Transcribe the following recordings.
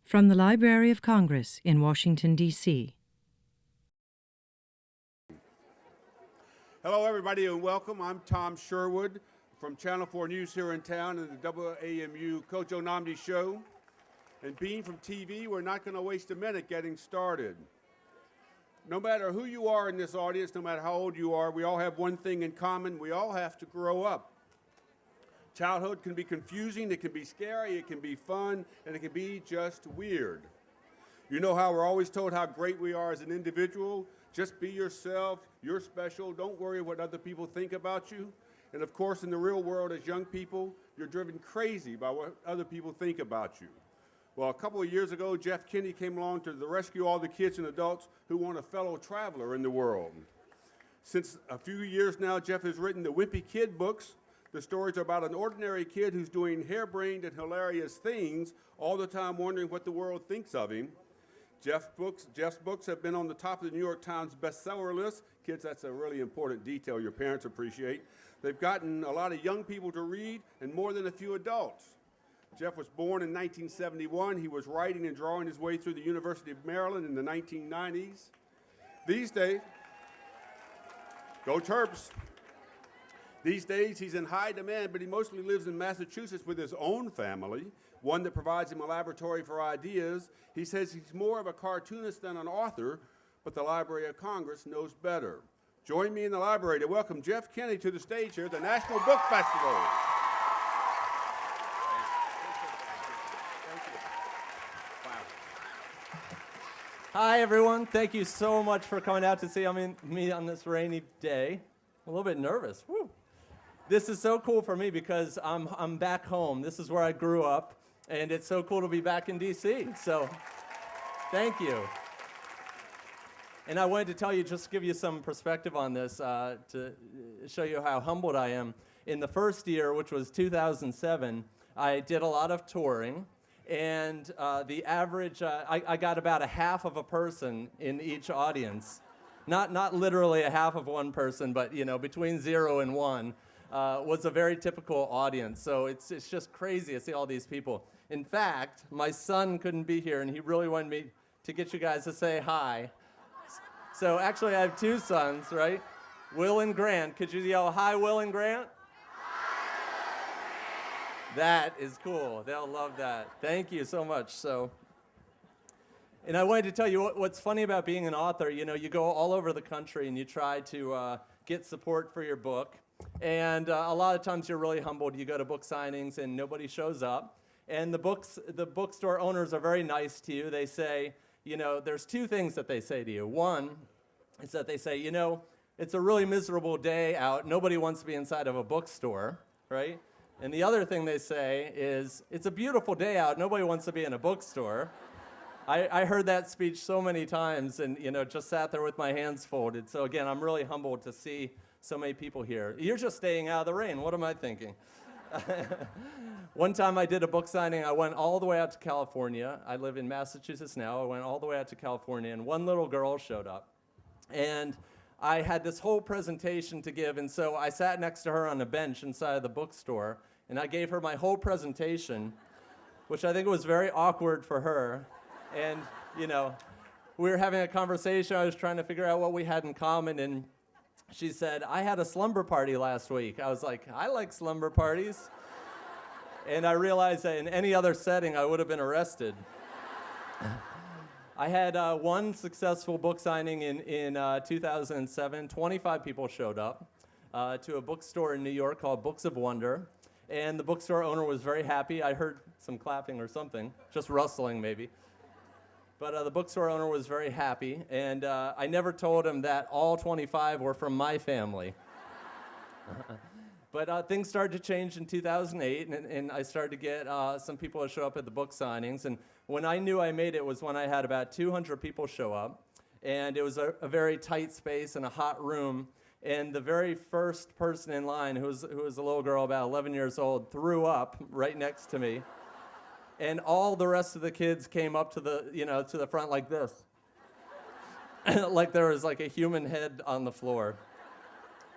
From the Library of Congress in Washington, D.C. Hello, everybody, and welcome. I'm Tom Sherwood from Channel 4 News here in town and the WAMU Kojo Namdi Show. And being from TV, we're not going to waste a minute getting started. No matter who you are in this audience, no matter how old you are, we all have one thing in common. We all have to grow up. Childhood can be confusing, it can be scary, it can be fun, and it can be just weird. You know how we're always told how great we are as an individual? Just be yourself, you're special, don't worry what other people think about you. And of course, in the real world, as young people, you're driven crazy by what other people think about you. Well, a couple of years ago, Jeff Kinney came along to rescue all the kids and adults who want a fellow traveler in the world. Since a few years now, Jeff has written the Wimpy Kid books. The stories are about an ordinary kid who's doing harebrained and hilarious things, all the time wondering what the world thinks of him. Jeff's books have been on the top of the New York Times bestseller list. Kids, that's a really important detail your parents appreciate. They've gotten a lot of young people to read and more than a few adults. Jeff was born in 1971. He was writing and drawing his way through the University of Maryland in the 1990s. These days, go Terps. These days, he's in high demand, but he mostly lives in Massachusetts with his own family, one that provides him a laboratory for ideas. He says he's more of a cartoonist than an author, but the Library of Congress knows better. Join me in the library to welcome Jeff Kinney to the stage here at the National Book Festival. Hi, everyone. Thank you so much for coming out to see me on this rainy day. I'm a little bit nervous. Woo. This is so cool for me because I'm back home. This is where I grew up, and it's so cool to be back in D.C. So thank you. And I wanted to tell you, just to give you some perspective on this, to show you how humbled I am. In the first year, which was 2007, I did a lot of touring. And the average, I got about a half of a person in each audience. Not literally a half of one person, but between 0 and 1 was a very typical audience. So it's just crazy to see all these people. In fact, my son couldn't be here, and he really wanted me to get you guys to say hi. So actually, I have 2 sons, right? Will and Grant. Could you yell, "Hi, Will and Grant"? That is cool. They'll love that. Thank you so much. And I wanted to tell you what's funny about being an author. You go all over the country and you try to get support for your book. And a lot of times you're really humbled. You go to book signings and nobody shows up. And the bookstore owners are very nice to you. They say, there's 2 things that they say to you. One is that they say, it's a really miserable day out. Nobody wants to be inside of a bookstore, right? And the other thing they say is, it's a beautiful day out, nobody wants to be in a bookstore. I heard that speech so many times and, just sat there with my hands folded. So again, I'm really humbled to see so many people here. You're just staying out of the rain, what am I thinking? One time I did a book signing, I went all the way out to California. I live in Massachusetts now, I went all the way out to California, and one little girl showed up. And I had this whole presentation to give, and so I sat next to her on a bench inside of the bookstore, and I gave her my whole presentation, which I think was very awkward for her. And, we were having a conversation. I was trying to figure out what we had in common, and she said, "I had a slumber party last week." I was like, "I like slumber parties." And I realized that in any other setting, I would have been arrested. I had one successful book signing in 2007. 25 people showed up to a bookstore in New York called Books of Wonder. And the bookstore owner was very happy. I heard some clapping or something, just rustling maybe. But the bookstore owner was very happy. And I never told him that all 25 were from my family. But things started to change in 2008, and I started to get some people to show up at the book signings. And when I knew I made it was when I had about 200 people show up, and it was a very tight space and a hot room. And the very first person in line, who was a little girl about 11 years old, threw up right next to me. And all the rest of the kids came up to the front like this, like there was like a human head on the floor.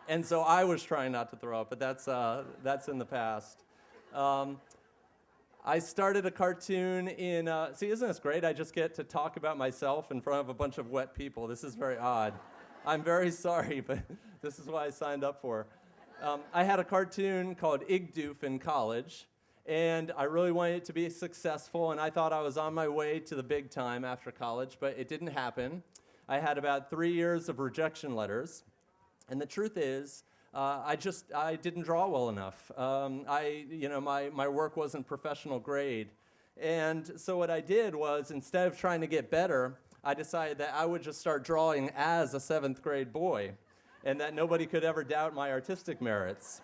And so I was trying not to throw up, but that's in the past. I started a cartoon in, see, isn't this great? I just get to talk about myself in front of a bunch of wet people. This is very odd. I'm very sorry, but this is what I signed up for. I had a cartoon called Igdoof in college, and I really wanted it to be successful, and I thought I was on my way to the big time after college, but it didn't happen. I had about 3 years of rejection letters, and the truth is, I didn't draw well enough. My work wasn't professional grade. And so what I did was, instead of trying to get better, I decided that I would just start drawing as a 7th grade boy, and that nobody could ever doubt my artistic merits.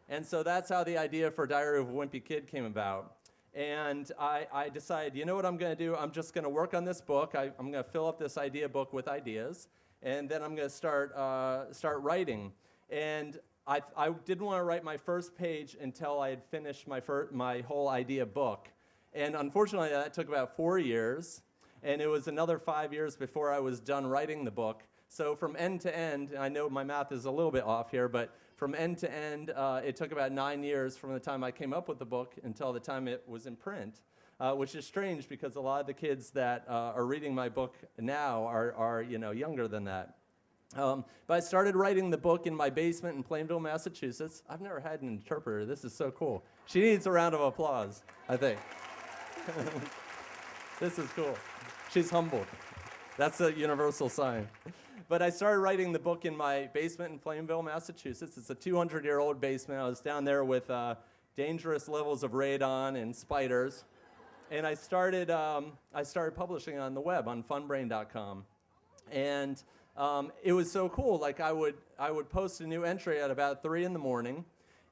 And so that's how the idea for Diary of a Wimpy Kid came about. And I decided, you know what I'm going to do? I'm just going to work on this book. I'm going to fill up this idea book with ideas. And then I'm going to start writing. And I didn't want to write my first page until I had finished my whole idea book. And unfortunately, that took about 4 years. And it was another 5 years before I was done writing the book. So from end to end, I know my math is a little bit off here, but from end to end, it took about 9 years from the time I came up with the book until the time it was in print. Which is strange because a lot of the kids that are reading my book now are younger than that. But I started writing the book in my basement in Plainville, Massachusetts. I've never had an interpreter. This is so cool. She needs a round of applause, I think. This is cool. She's humbled. That's a universal sign. But I started writing the book in my basement in Plainville, Massachusetts. It's a 200-year-old basement. I was down there with dangerous levels of radon and spiders. And I started publishing on the web on funbrain.com, and it was so cool. Like I would post a new entry at about 3 in the morning,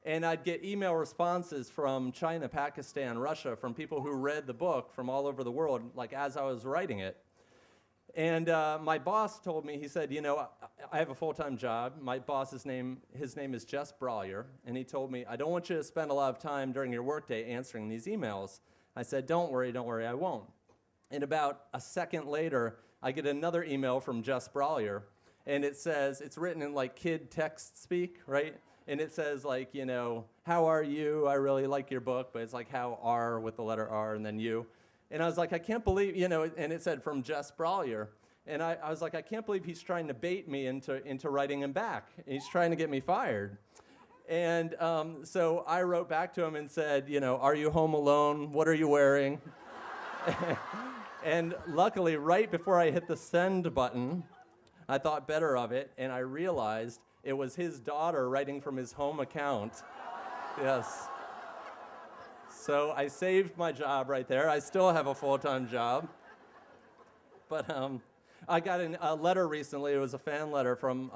and I'd get email responses from China, Pakistan, Russia, from people who read the book from all over the world, like as I was writing it. And my boss told me, he said, I have a full-time job. My boss's his name is Jeff Brollier, and he told me, I don't want you to spend a lot of time during your workday answering these emails. I said, don't worry, I won't. And about a second later, I get another email from Jeff Brollier, and it says, it's written in like kid text speak, right? And it says like, how are you? I really like your book, but it's like how are with the letter R and then you. And I was like, I can't believe, and it said from Jeff Brollier. And I was like, I can't believe he's trying to bait me into writing him back. He's trying to get me fired. And so I wrote back to him and said, are you home alone? What are you wearing? And luckily, right before I hit the send button, I thought better of it, and I realized it was his daughter writing from his home account. Yes. So I saved my job right there. I still have a full-time job. But I got a letter recently. It was a fan letter from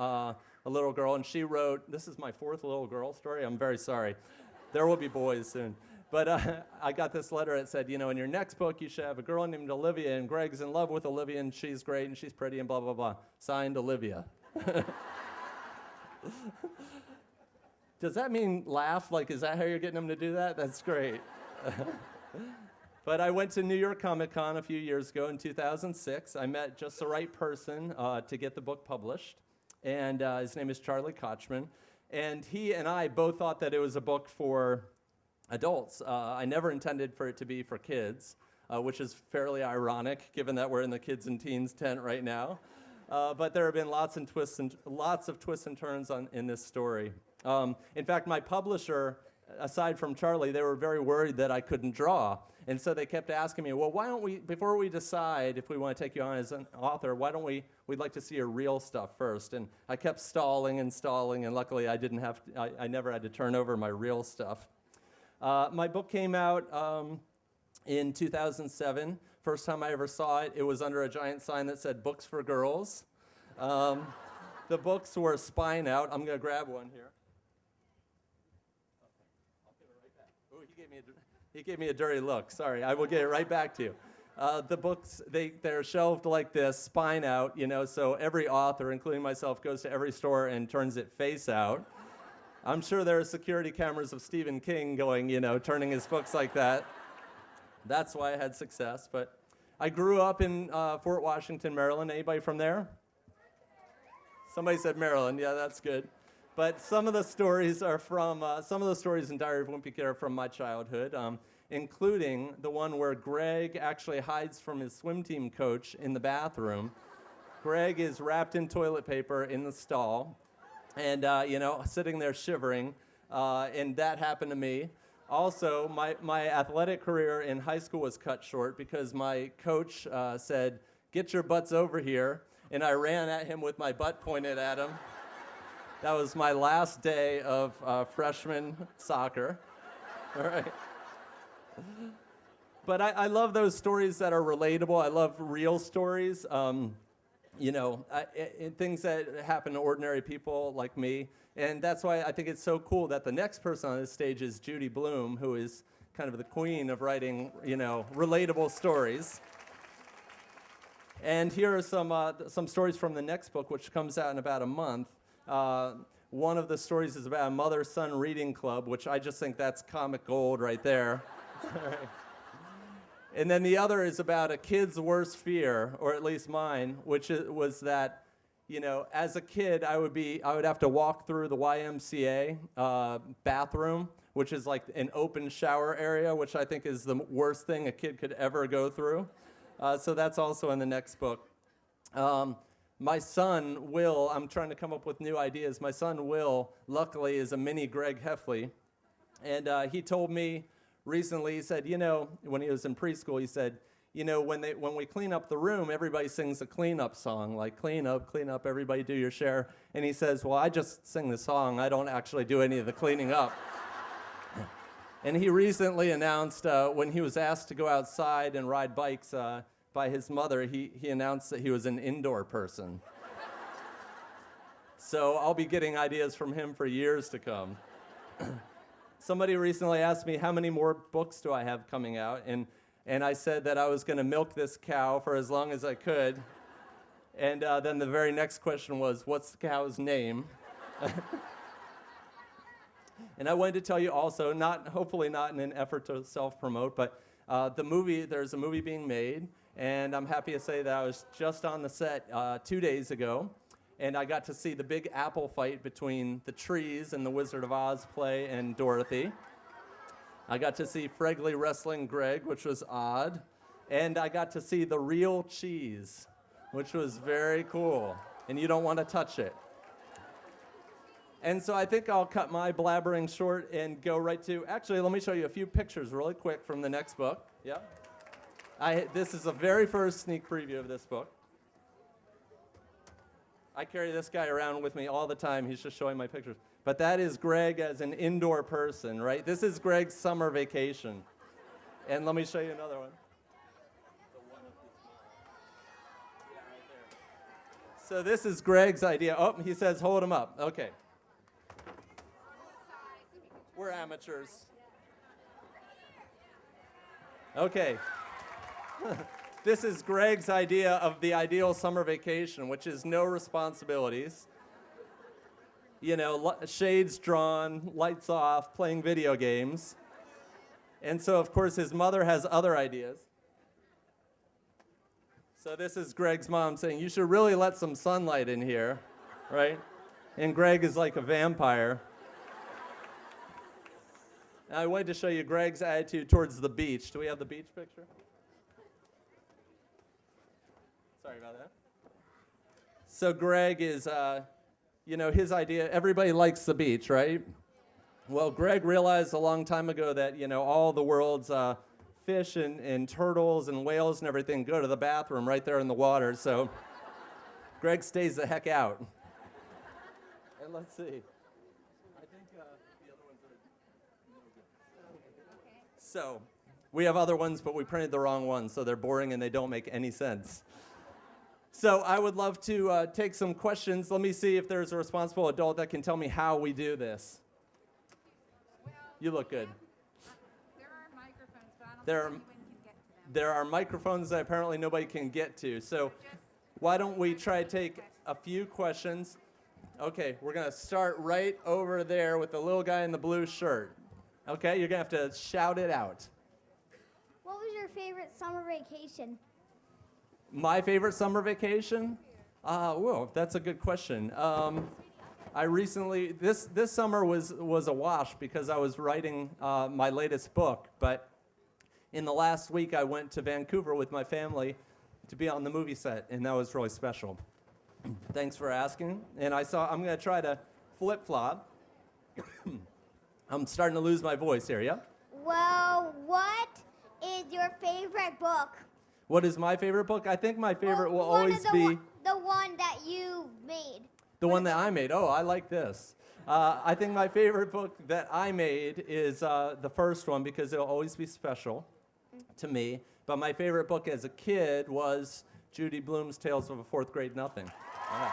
a little girl, and she wrote, this is my 4th little girl story. I'm very sorry. There will be boys soon. But I got this letter that said, in your next book, you should have a girl named Olivia, and Greg's in love with Olivia, and she's great, and she's pretty, and blah, blah, blah. Signed, Olivia. Does that mean laugh? Like, is that how you're getting them to do that? That's great. But I went to New York Comic Con a few years ago in 2006. I met just the right person to get the book published. And his name is Charlie Kochman. And he and I both thought that it was a book for adults. I never intended for it to be for kids, which is fairly ironic given that we're in the kids and teens tent right now. But there have been lots of twists and turns in this story. In fact, my publisher, aside from Charlie, they were very worried that I couldn't draw. And so they kept asking me, well, why don't we, before we decide if we want to take you on as an author, we'd like to see your real stuff first. And I kept stalling, and luckily I never had to turn over my real stuff. My book came out in 2007. First time I ever saw it, it was under a giant sign that said, Books for Girls. The books were spine out. I'm going to grab one here. He gave me a dirty look. Sorry, I will get it right back to you. The books, they're shelved like this, spine out, so every author, including myself, goes to every store and turns it face out. I'm sure there are security cameras of Stephen King going, turning his books like that. That's why I had success. But I grew up in Fort Washington, Maryland. Anybody from there? Somebody said Maryland. Yeah, that's good. But some of the stories are from, some of the stories in Diary of Wimpy Kid are from my childhood. including the one where Greg actually hides from his swim team coach in the bathroom. Greg is wrapped in toilet paper in the stall and, sitting there shivering, and that happened to me. Also, my athletic career in high school was cut short because my coach said, "Get your butts over here," and I ran at him with my butt pointed at him. That was my last day of freshman soccer. All right. But I love those stories that are relatable. I love real stories, things that happen to ordinary people like me. And that's why I think it's so cool that the next person on this stage is Judy Blume, who is kind of the queen of writing, relatable stories. And here are some stories from the next book, which comes out in about a month. One of the stories is about a mother-son reading club, which I just think that's comic gold right there. And then the other is about a kid's worst fear, or at least mine, which was that, as a kid, I would have to walk through the YMCA bathroom, which is like an open shower area, which I think is the worst thing a kid could ever go through. So that's also in the next book. My son, Will, I'm trying to come up with new ideas. My son, Will, luckily, is a mini Greg Heffley. And he told me recently, he said, when he was in preschool, he said, when we clean up the room, everybody sings a cleanup song, like clean up, everybody do your share. And he says, well, I just sing the song. I don't actually do any of the cleaning up. And he recently announced when he was asked to go outside and ride bikes by his mother, he announced that he was an indoor person. So I'll be getting ideas from him for years to come. Somebody recently asked me how many more books do I have coming out, and I said that I was going to milk this cow for as long as I could. And then the very next question was, what's the cow's name? And I wanted to tell you also, hopefully not in an effort to self-promote, but there's a movie being made, and I'm happy to say that I was just on the set 2 days ago, and I got to see the big apple fight between the trees and the Wizard of Oz play and Dorothy. I got to see Fregley wrestling Greg, which was odd, and I got to see the real cheese, which was very cool, and you don't want to touch it. And so I think I'll cut my blabbering short and go right to, actually, let me show you a few pictures really quick from the next book. Yeah. This is the very first sneak preview of this book. I carry this guy around with me all the time. He's just showing my pictures. But that is Greg as an indoor person, right? This is Greg's summer vacation. And let me show you another one. So this is Greg's idea. Oh, he says hold him up. Okay. We're amateurs. Okay. This is Greg's idea of the ideal summer vacation, which is no responsibilities. Shades drawn, lights off, playing video games. And so, of course, his mother has other ideas. So this is Greg's mom saying, you should really let some sunlight in here, right? And Greg is like a vampire. I wanted to show you Greg's attitude towards the beach. Do we have the beach picture? Sorry about that. So Greg is, his idea, everybody likes the beach, right? Well, Greg realized a long time ago that, all the world's fish and turtles and whales and everything go to the bathroom right there in the water. So Greg stays the heck out. And let's see. I think the other ones are no good. So we have other ones, but we printed the wrong ones, so they're boring and they don't make any sense. So I would love to take some questions. Let me see if there's a responsible adult that can tell me how we do this. Well, You look good. there are microphones, but I don't think anyone can get to them. There are microphones that apparently nobody can get to. So why don't we try to take a few questions? Okay, we're going to start right over there with the little guy in the blue shirt. Okay, you're going to have to shout it out. What was your favorite summer vacation? My favorite summer vacation? Whoa, that's a good question. I recently, this summer was a wash because I was writing my latest book, but in the last week, I went to Vancouver with my family to be on the movie set, and that was really special. Thanks for asking. And I'm going to try to flip-flop. I'm starting to lose my voice here, yeah? Well, what is your favorite book? What is my favorite book? I think my favorite will always be... The one that you made. The one that I made. Oh, I like this. I think my favorite book that I made is the first one because it'll always be special to me. But my favorite book as a kid was Judy Blume's Tales of a Fourth Grade Nothing. Yeah.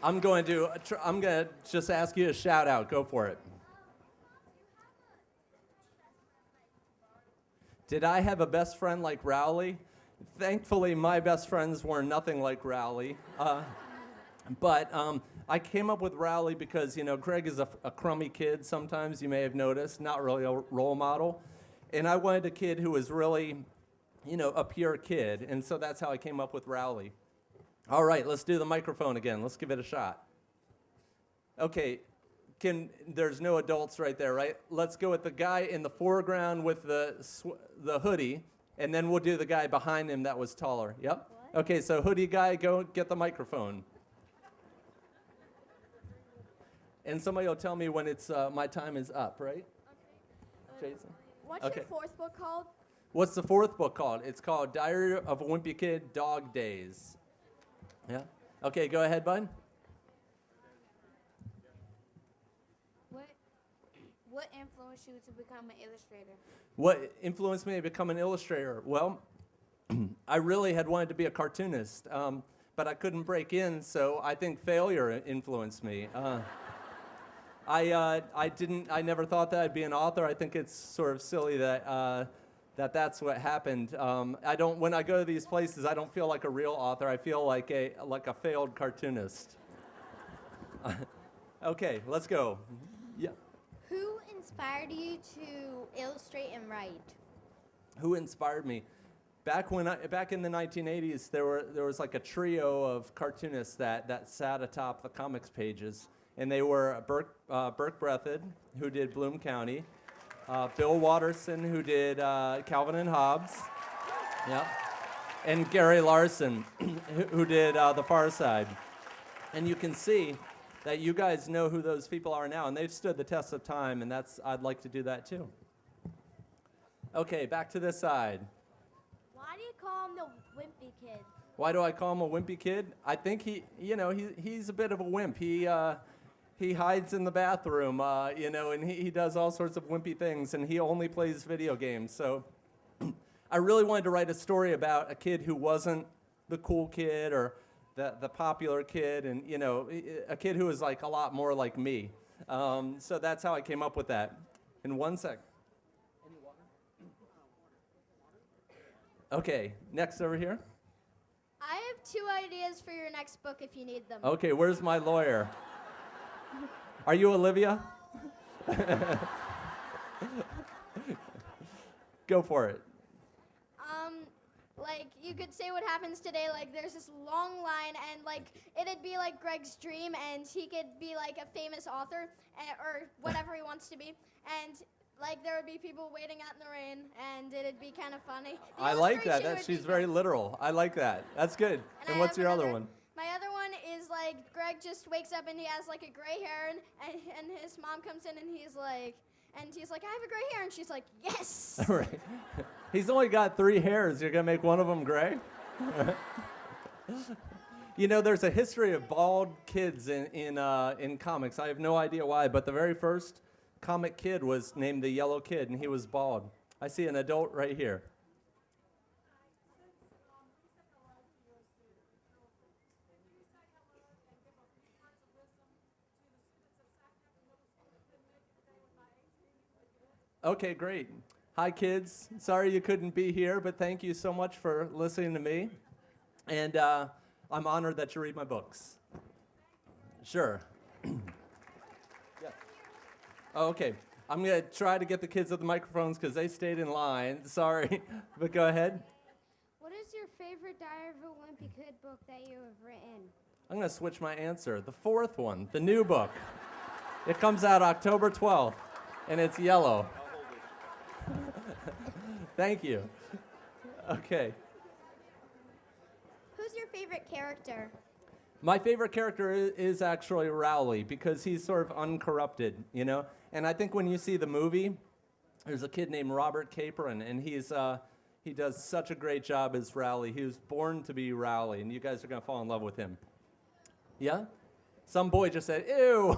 I'm going to just ask you a shout out. Go for it. Did I have a best friend like Rowley? Thankfully, my best friends were nothing like Rowley. But I came up with Rowley because, Greg is a crummy kid sometimes, you may have noticed, not really a role model. And I wanted a kid who was really, a pure kid. And so that's how I came up with Rowley. All right, let's do the microphone again. Let's give it a shot. Okay. There's no adults right there, right? Let's go with the guy in the foreground with the hoodie, and then we'll do the guy behind him that was taller. Yep? What? Okay, so hoodie guy, go get the microphone. And somebody will tell me when it's my time is up, right? Okay. Jason? What's your fourth book called? What's the fourth book called? It's called Diary of a Wimpy Kid, Dog Days. Yeah? Okay, go ahead, bud. What influenced you to become an illustrator? What influenced me to become an illustrator? Well, I really had wanted to be a cartoonist, but I couldn't break in, so I think failure influenced me. I never thought that I'd be an author. I think it's sort of silly that that's what happened. When I go to these places, I don't feel like a real author. I feel like a failed cartoonist. Okay, let's go. Yeah. Who inspired you to illustrate and write? Who inspired me? Back in the 1980s, there was like a trio of cartoonists that sat atop the comics pages, and they were Burke Breathed, who did Bloom County, Bill Watterson, who did Calvin and Hobbes, yeah, and Gary Larson, who did The Far Side. And you can see that you guys know who those people are now, and they've stood the test of time, and I'd like to do that too. Okay, back to this side. Why do you call him the Wimpy Kid? Why do I call him a wimpy kid? I think he's a bit of a wimp. He hides in the bathroom, and he does all sorts of wimpy things, and he only plays video games. So I really wanted to write a story about a kid who wasn't the cool kid or the popular kid, and a kid who was like a lot more like me. So that's how I came up with that. In 1 sec. Any water? Okay, next over here. I have 2 ideas for your next book if you need them. Okay, where's my lawyer? Are you Olivia? Go for it. Like, you could say what happens today, like, there's this long line, and, like, it'd be, like, Greg's dream, and he could be, like, a famous author, or whatever he wants to be, and, like, there would be people waiting out in the rain, and it'd be kind of funny. I like that. She's very literal. I like that. That's good. And what's your other one? My other one is, like, Greg just wakes up, and he has, like, a gray hair, and his mom comes in, and he's like, I have a gray hair, and she's like, yes! Right. He's only got 3 hairs. You're going to make one of them gray? There's a history of bald kids in comics. I have no idea why, but the very first comic kid was named the Yellow Kid, and he was bald. I see an adult right here. Okay, great. Hi, kids. Sorry you couldn't be here, but thank you so much for listening to me. And I'm honored that you read my books. Sure. Yeah. Oh, okay. I'm going to try to get the kids at the microphones because they stayed in line. Sorry. But go ahead. What is your favorite Diary of a Wimpy Kid book that you have written? I'm going to switch my answer. The 4th one, the new book. It comes out October 12th, and it's yellow. Thank you. Okay. Who's your favorite character? My favorite character is actually Rowley because he's sort of uncorrupted, you know? And I think when you see the movie, there's a kid named Robert Capron, and he does such a great job as Rowley. He was born to be Rowley, and you guys are going to fall in love with him. Yeah? Some boy just said, ew.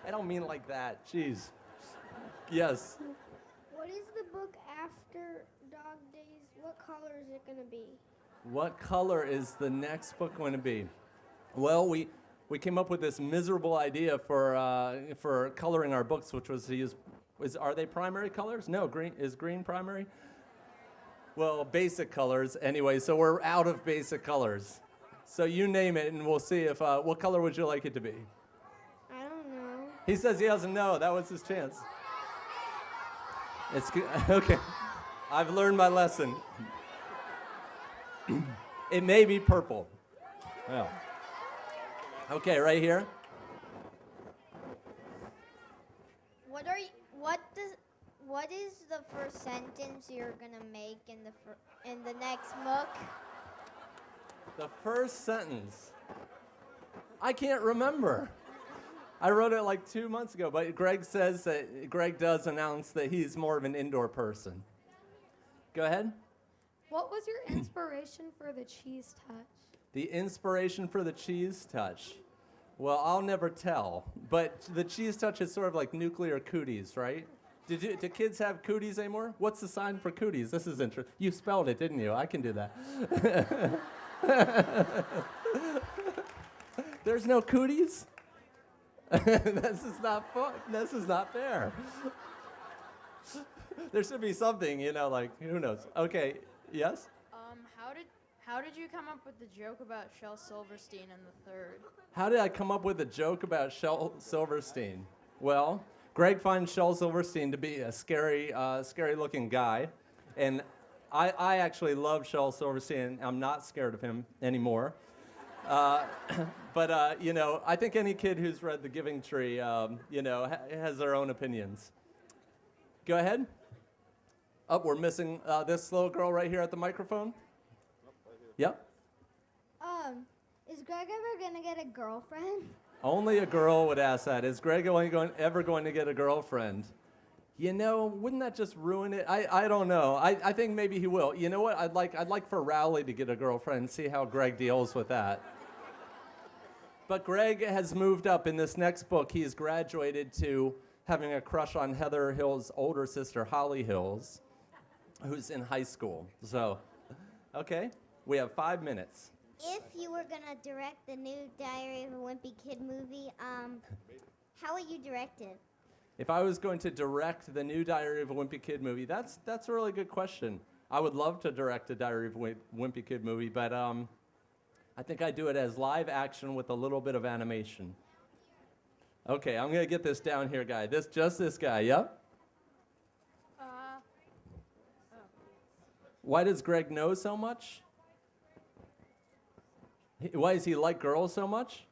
I don't mean like that. Jeez. Yes. What is the book after Dog Days? What color is it going to be? What color is the next book going to be? Well, we came up with this miserable idea for coloring our books, which was to use, are they primary colors? No, is green primary? Well, basic colors anyway, so we're out of basic colors. So you name it, and we'll see if, what color would you like it to be? I don't know. He says he doesn't know. That was his chance. It's good. Okay. I've learned my lesson. It may be purple. Yeah. Okay, right here. What is the first sentence you're gonna make in the next book? The first sentence. I can't remember. I wrote it like 2 months ago, but Greg does announce that he's more of an indoor person. Go ahead. What was your inspiration for the cheese touch? The inspiration for the cheese touch. Well, I'll never tell, but the cheese touch is sort of like nuclear cooties, right? Do kids have cooties anymore? What's the sign for cooties? This is interesting. You spelled it, didn't you? I can do that. There's no cooties? This is not fun. This is not fair. There should be something, you know, like, who knows? Okay, yes? How did you come up with the joke about Shel Silverstein in the third? How did I come up with a joke about Shel Silverstein? Well, Greg finds Shel Silverstein to be a scary looking guy. And I actually love Shel Silverstein. I'm not scared of him anymore. But you know, I think any kid who's read The Giving Tree, you know, has their own opinions. Go ahead. Oh, we're missing this little girl right here at the microphone. Yep. Is Greg ever gonna get a girlfriend? Only a girl would ask that. Is Greg ever going to get a girlfriend? You know, wouldn't that just ruin it? I don't know. I think maybe he will. You know what? I'd like for Rowley to get a girlfriend and see how Greg deals with that. But Greg has moved up in this next book. He's graduated to having a crush on Heather Hill's older sister, Holly Hills, who's in high school. So, okay, we have 5 minutes. If you were gonna direct the new Diary of a Wimpy Kid movie, how would you direct it? If I was going to direct the new Diary of a Wimpy Kid movie, that's a really good question. I would love to direct a Diary of a Wimpy Kid movie, but I think I'd do it as live action with a little bit of animation. Okay, I'm gonna get this down here, guy. This guy, yep? Why does Greg know so much? Why does he like girls so much?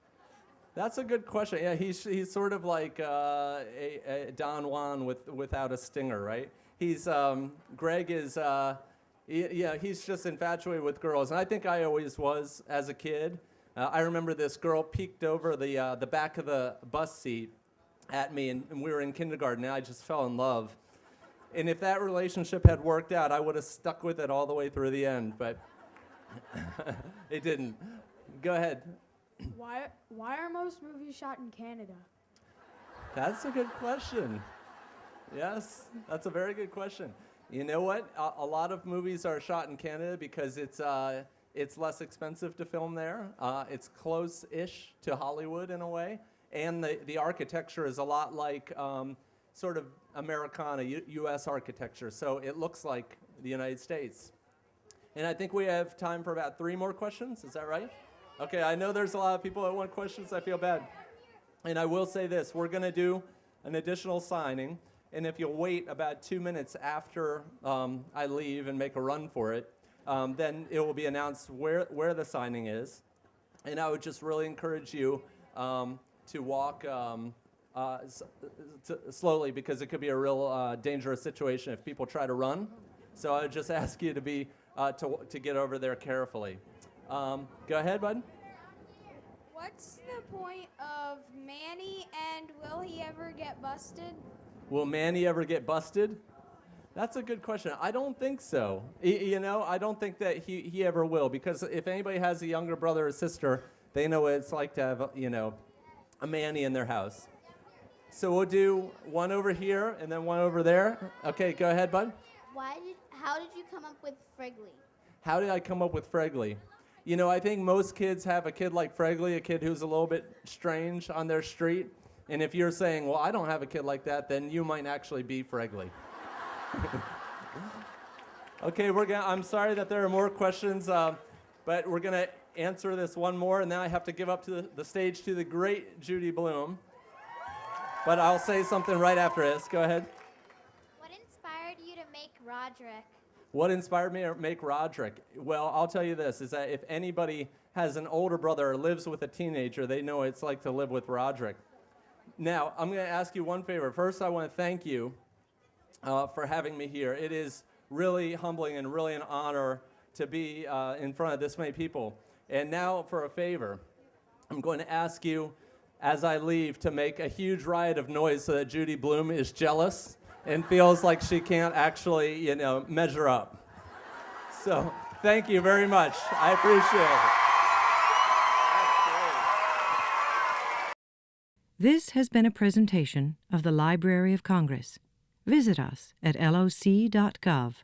That's a good question. Yeah, he's sort of like a Don Juan without a stinger, right? Greg is, he's just infatuated with girls, and I think I always was as a kid. I remember this girl peeked over the back of the bus seat at me, and we were in kindergarten, and I just fell in love. And if that relationship had worked out, I would have stuck with it all the way through the end, but it didn't. Go ahead. Why are most movies shot in Canada? That's a good question. Yes, that's a very good question. You know what? A lot of movies are shot in Canada because it's less expensive to film there. It's close-ish to Hollywood in a way, and the architecture is a lot like sort of Americana, U.S. architecture, so it looks like the United States. And I think we have time for about 3 more questions. Is that right? Okay, I know there's a lot of people that want questions. I feel bad. And I will say this. We're going to do an additional signing, and if you'll wait about 2 minutes after I leave and make a run for it, then it will be announced where the signing is. And I would just really encourage you to walk slowly because it could be a real dangerous situation if people try to run. So I would just ask you to be to get over there carefully. Go ahead, bud. What's the point of Manny, and will he ever get busted? Will Manny ever get busted? That's a good question. I don't think so. I don't think that he ever will, because if anybody has a younger brother or sister, they know what it's like to have, a Manny in their house. So we'll do one over here and then one over there. Okay, go ahead, bud. How did you come up with Fregley? How did I come up with Fregley? I think most kids have a kid like Fregley, a kid who's a little bit strange on their street. And if you're saying, well, I don't have a kid like that, then you might actually be Fregley. Okay, I'm sorry that there are more questions, but we're going to answer this one more, and then I have to give up to the stage to the great Judy Blume. But I'll say something right after this. Go ahead. What inspired you to make Roderick? What inspired me to make Roderick? Well, I'll tell you this, is that if anybody has an older brother or lives with a teenager, they know what it's like to live with Roderick. Now, I'm going to ask you one favor. First, I want to thank you for having me here. It is really humbling and really an honor to be in front of this many people. And now for a favor. I'm going to ask you, as I leave, to make a huge riot of noise so that Judy Blume is jealous and feels like she can't actually, measure up. So, thank you very much. I appreciate it. This has been a presentation of the Library of Congress. Visit us at loc.gov.